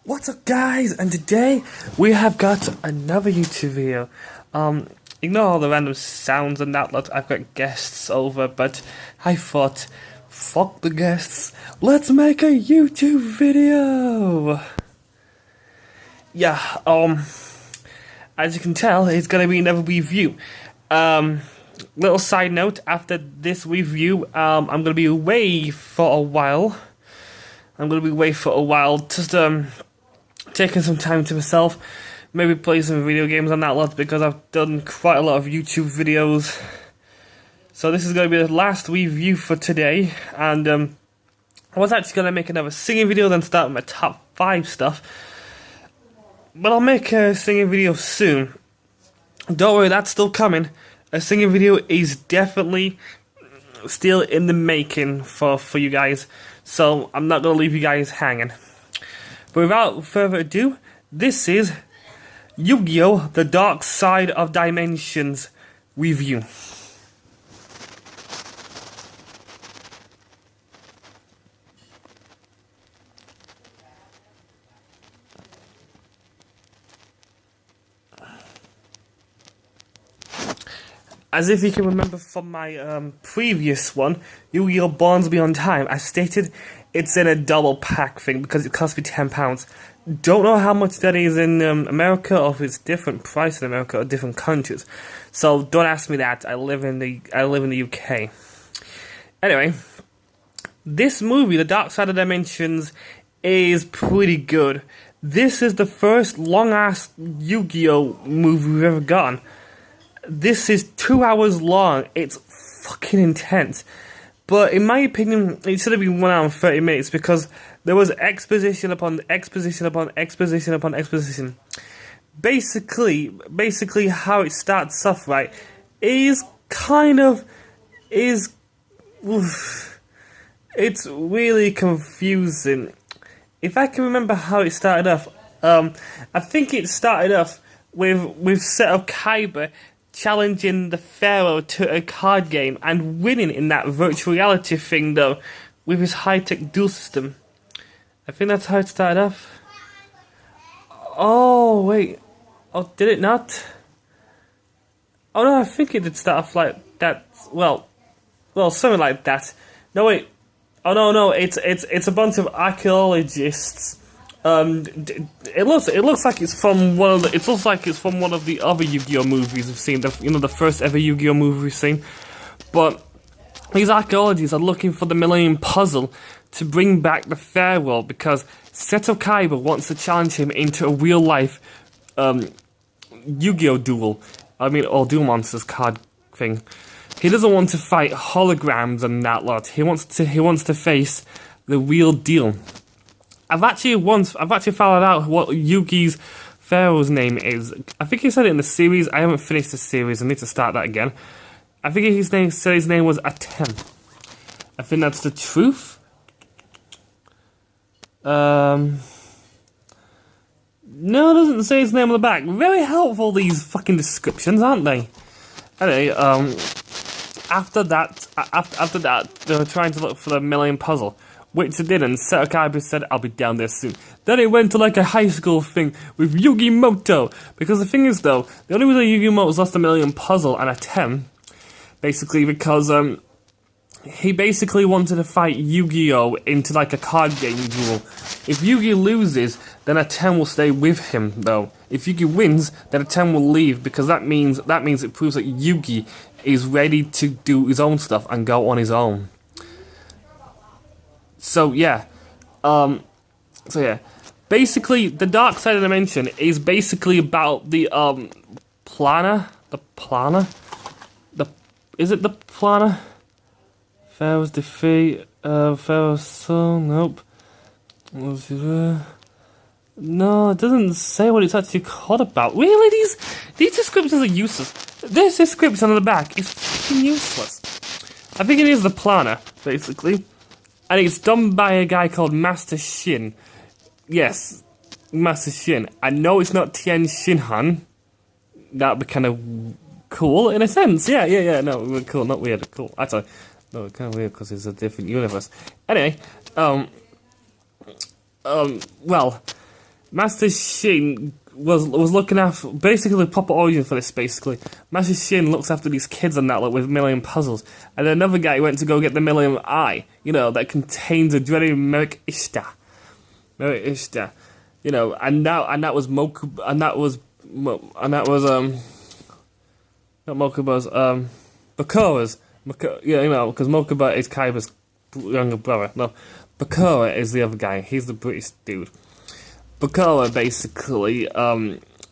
What's up, guys? And today we have got another YouTube video. Ignore all the random sounds and that lot. I've got guests over, but I thought, fuck the guests, let's make a YouTube video. Yeah, as you can tell, it's gonna be another review. Little side note, after this review, I'm gonna be away for a while. Just taking some time to myself, maybe play some video games on that lot, because I've done quite a lot of YouTube videos. So this is going to be the last review for today, and I was actually going to make another singing video, then start with my top 5 stuff. But I'll make a singing video soon. Don't worry, that's still coming. A singing video is definitely still in the making for you guys, so I'm not going to leave you guys hanging. But without further ado, this is Yu-Gi-Oh! The Dark Side of Dimensions review. As if you can remember from my previous one, Yu-Gi-Oh! Bonds Beyond Time, I stated it's in a double pack thing because it cost me £10. Don't know how much that is in America, or if it's different price in America or different countries. So don't ask me that. I live in the UK. Anyway, this movie, The Dark Side of Dimensions, is pretty good. This is the first long-ass Yu-Gi-Oh! Movie we've ever gotten. This is 2 hours long. It's fucking intense. But in my opinion, it should have been 1 hour and 30 minutes because there was exposition upon exposition upon exposition upon exposition. Basically how it starts off, right, is it's really confusing. If I can remember how it started off, I think it started off with Seto Kaiba challenging the Pharaoh to a card game and winning in that virtual reality thing, though, with his high-tech duel system. I think that's how it started off. Oh, wait. Oh, did it not? Oh, no, I think it did start off like that. Well, something like that. No, wait. Oh, no, it's a bunch of archaeologists. It looks like it's from one of the other Yu-Gi-Oh! Movies we've seen. The first ever Yu-Gi-Oh! Movie we've seen. But these archaeologists are looking for the Millennium Puzzle to bring back the Pharaoh because Seto Kaiba wants to challenge him into a real life Yu-Gi-Oh! Duel. Or Duel Monsters card thing. He doesn't want to fight holograms and that lot. He wants to face the real deal. I've actually found out what Yugi's Pharaoh's name is. I think he said it in the series. I haven't finished the series. I need to start that again. I think said his name was Atem. I think that's the truth. No, it doesn't say his name on the back. Very helpful, these fucking descriptions, aren't they? Anyway, after that, they were trying to look for the Millennium Puzzle, which it didn't. Seto Kaiba said, I'll be down there soon. Then it went to like a high school thing with Yu-Gi-Moto. Because the thing is, though, the only reason Yu-Gi-Moto's lost the Millennium Puzzle and Atem, basically because he basically wanted to fight Yu-Gi-Oh! Into like a card game duel. If Yu-Gi loses, then Atem will stay with him, though. If Yu-Gi wins, then Atem will leave, because that means it proves that Yu-Gi is ready to do his own stuff and go on his own. So yeah, basically, the Dark Side of the Dimension is basically about the planner. Is it the planner? Pharaoh's defeat. Pharaoh's son. Nope. No, it doesn't say what it's actually called about. Really, these descriptions are useless. This description on the back is fucking useless. I think it is the planner, basically. And it's done by a guy called Master Shin. Yes, Master Shin. I know it's not Tien Shinhan. That would be kind of cool, in a sense. Yeah. No, cool, not weird. Cool. Actually, no, it's kind of weird because it's a different universe. Anyway, well, Master Shin was looking after basically the proper origin for this. Basically, Master Shin looks after these kids on that like with Millennium puzzles, and then another guy went to go get the Millennium Eye, that contains a dreaded Merrick Ishtar, and that was Mokuba, and that was not Mokuba's, Bakura's, because Mokuba is Kaiba's younger brother. No, Bakura is the other guy. He's the British dude. Bakura basically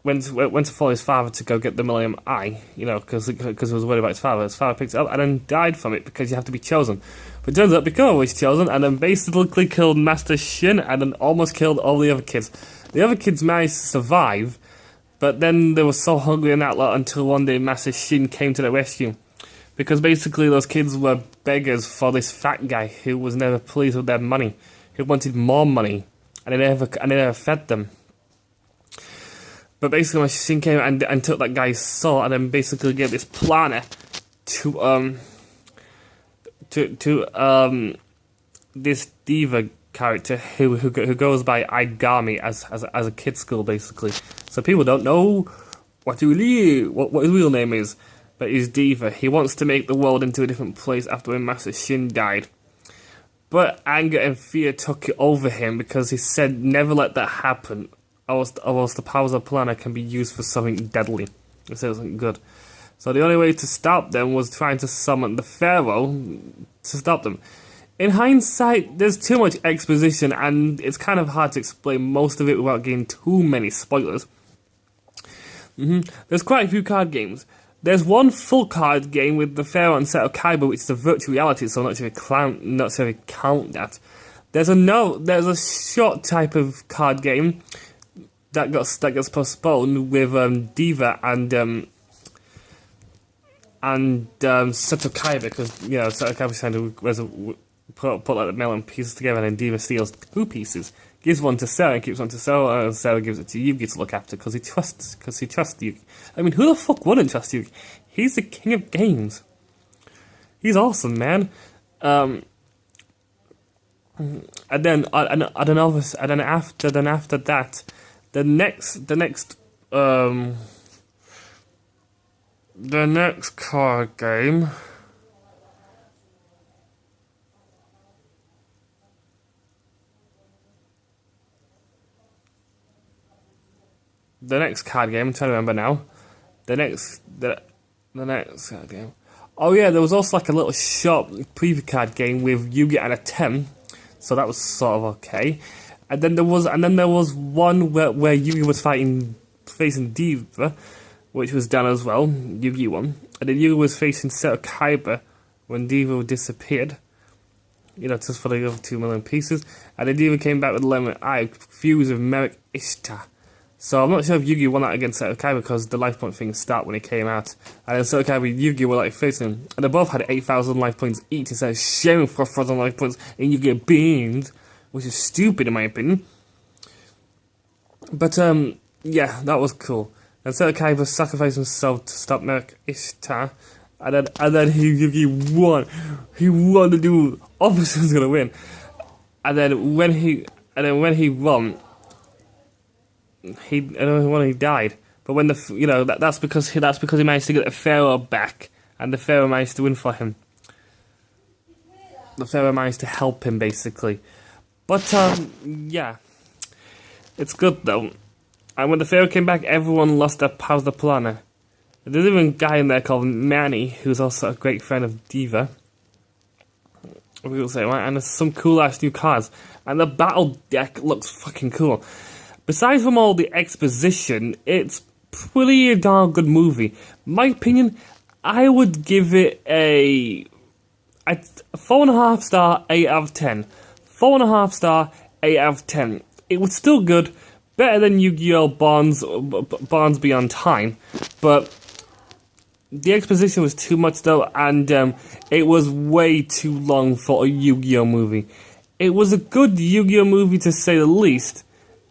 went to follow his father to go get the Millennium Eye, because he was worried about his father. His father picked it up and then died from it because you have to be chosen. But it turns out Bakura was chosen and then basically killed Master Shin and then almost killed all the other kids. The other kids managed to survive, but then they were so hungry in that lot until one day Master Shin came to their rescue. Because basically those kids were beggars for this fat guy who was never pleased with their money, who wanted more money. And they never fed them. But basically, when Shin came and took that guy's soul, and then basically gave this planner to this diva character who goes by Aigami as a kid's school, basically. So people don't know what his real name is, but he's Diva. He wants to make the world into a different place after when Master Shin died. But anger and fear took it over him because he said, never let that happen, or else the powers of the planet can be used for something deadly. He said it wasn't good. So the only way to stop them was trying to summon the Pharaoh to stop them. In hindsight, there's too much exposition, and it's kind of hard to explain most of it without getting too many spoilers. There's quite a few card games. There's one full card game with the Pharaoh and Seto Kaiba, which is a virtual reality, so I'm not sure if you count that. There's a short type of card game that gets postponed with Diva and Seto Kaiba, because Seto Kaiba's trying to put like the melon pieces together, and then Diva steals 2 pieces, gives one to Sarah and keeps one to Sarah, and Sarah gives it to Yugi to look after because he trusts Yugi. I mean, who the fuck wouldn't trust Yugi? He's the king of games. He's awesome, man. And then after that, the next card game. The next card game, I'm trying to remember now. The next card game. Oh yeah, there was also like a little short preview card game with Yugi and a 10, so that was sort of okay. And then there was one where Yugi was facing Diva, which was done as well. Yugi won, and then Yugi was facing Seto Kaiba when Diva disappeared. Just for the other 2 million pieces, and then Diva came back with Lemon Eye fused with Merrick Ishtar. So I'm not sure if Yugi won that against Seto Kaiba because the life point thing started when he came out. And then Seto Kaiba and Yugi were like facing him. And they both had 8,000 life points each instead of sharing 4,000 life points, and you get beamed, which is stupid in my opinion. But yeah, that was cool. And Seto Kaiba sacrificed himself to stop Merrick Ishtar. And then Yugi won. He won the duel. Obviously he was gonna win. And then when he won, he died. But when that's because he managed to get the Pharaoh back, and the Pharaoh managed to win for him. The Pharaoh managed to help him basically. But yeah, it's good though. And when the Pharaoh came back, everyone lost their powers of the planner. There's even a guy in there called Manny, who's also a great friend of Diva. We will say, right? And there's some cool ass new cards, and the battle deck looks fucking cool. Besides from all the exposition, it's pretty darn good movie. My opinion, I would give it a 4.5 star, 8 out of 10. 4.5 star, 8 out of 10. It was still good, better than Yu-Gi-Oh! Bonds Beyond Time, but the exposition was too much though, and it was way too long for a Yu-Gi-Oh! Movie. It was a good Yu-Gi-Oh! Movie to say the least.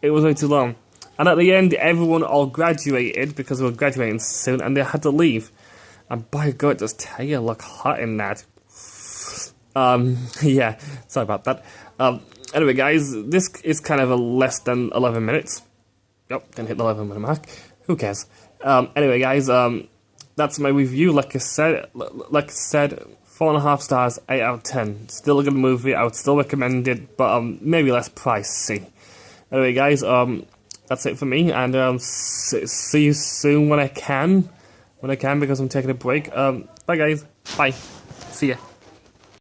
It was way too long. And at the end, everyone all graduated, because we were graduating soon, and they had to leave. And by God, does Taya look hot in that. Yeah, sorry about that. Anyway, guys, this is kind of a less than 11 minutes. Yep, didn't hit the 11-minute mark. Who cares? Anyway, guys, that's my review. Like I said, 4.5 stars, 8 out of 10. Still a good movie. I would still recommend it, but maybe less pricey. Anyway, guys, that's it for me, and see you soon when I can, because I'm taking a break. Bye, guys. Bye. See ya.